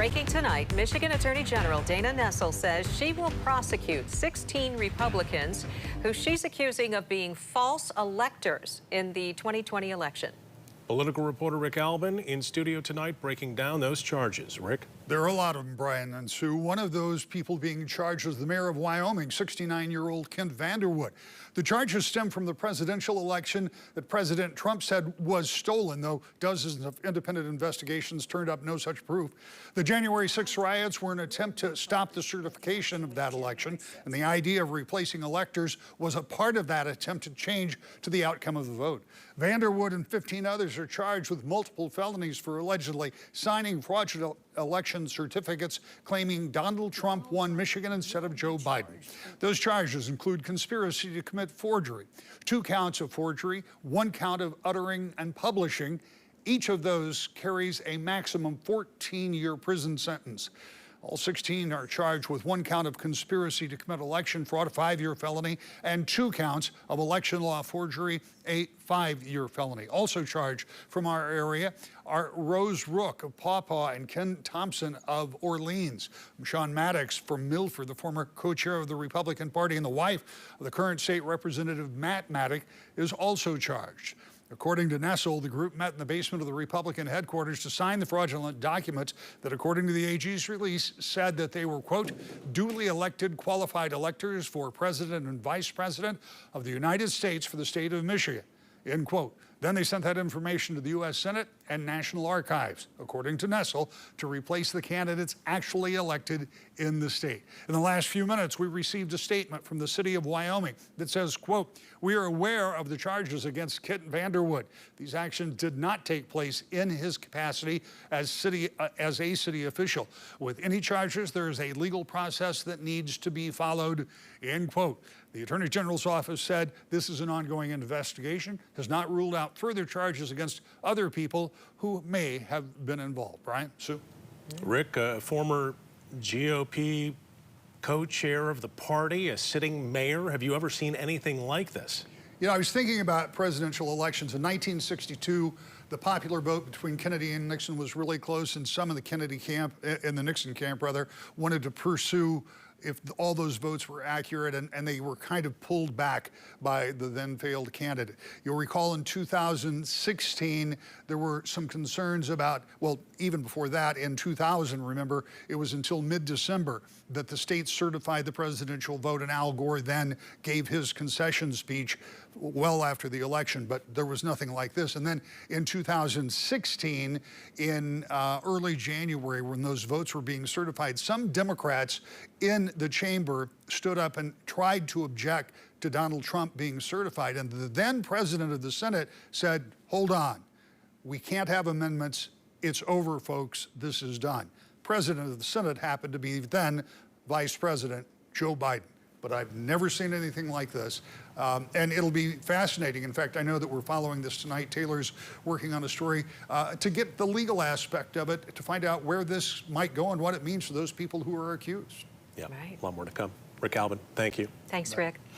Breaking tonight, Michigan Attorney General Dana Nessel says she will prosecute 16 Republicans who she's accusing of being false electors in the 2020 election. Political reporter Rick Albin in studio tonight breaking down those charges. Rick? There are a lot of them, Brian and Sue. One of those people being charged is the mayor of Wyoming, 69-year-old Kent Vanderwood. The charges stem from the presidential election that President Trump said was stolen, though dozens of independent investigations turned up no such proof. The January 6 riots were an attempt to stop the certification of that election, and the idea of replacing electors was a part of that attempt to change to the outcome of the vote. Vanderwood and 15 others are charged with multiple felonies for allegedly signing fraudulent election certificates claiming Donald Trump won Michigan instead of Joe Biden. Those charges include conspiracy to commit forgery, 2 counts of forgery, 1 count of uttering and publishing. Each of those carries a maximum 14-year prison sentence. All 16 are charged with 1 count of conspiracy to commit election fraud, a 5-year felony, and 2 counts of election law forgery, a 5-year felony. Also charged from our area are Rose Rook of Paw Paw and Ken Thompson of Orleans. Sean Maddox from Milford, the former co-chair of the Republican Party and the wife of the current state representative Matt Maddox, is also charged. According to Nessel, the group met in the basement of the Republican headquarters to sign the fraudulent documents that, according to the AG's release, said that they were, quote, duly elected qualified electors for president and vice president of the United States for the state of Michigan, end quote. Then they sent that information to the U.S. Senate and National Archives, according to Nessel, to replace the candidates actually elected in the state. In the last few minutes, we received a statement from the city of Wyoming that says, quote, we are aware of the charges against Kent Vanderwood. These actions did not take place in his capacity as a city official. With any charges, there is a legal process that needs to be followed, end quote. The Attorney General's office said this is an ongoing investigation, has not ruled out further charges against other people who may have been involved. Brian, Sue? Rick, former GOP co-chair of the party, a sitting mayor. Have you ever seen anything like this? You know, I was thinking about presidential elections. In 1962, the popular vote between Kennedy and Nixon was really close, and some in the Kennedy camp, in the Nixon camp rather, wanted to pursue if all those votes were accurate, and they were kind of pulled back by the then failed candidate. You'll recall in 2016, there were some concerns about, well, even before that, in 2000, remember, it was until mid-December that the states certified the presidential vote, and Al Gore then gave his concession speech well after the election, but there was nothing like this. And then in 2016, in early January, when those votes were being certified, some Democrats in the chamber stood up and tried to object to Donald Trump being certified. And the then president of the Senate said, hold on, we can't have amendments. It's over, folks. This is done. President of the Senate happened to be then Vice President Joe Biden. But I've never seen anything like this. And it'll be fascinating. In fact, I know that we're following this tonight. Taylor's working on a story to get the legal aspect of it, to find out where this might go and what it means for those people who are accused. Yeah, right. A lot more to come. Rick Albin, thank you. Thanks, Rick.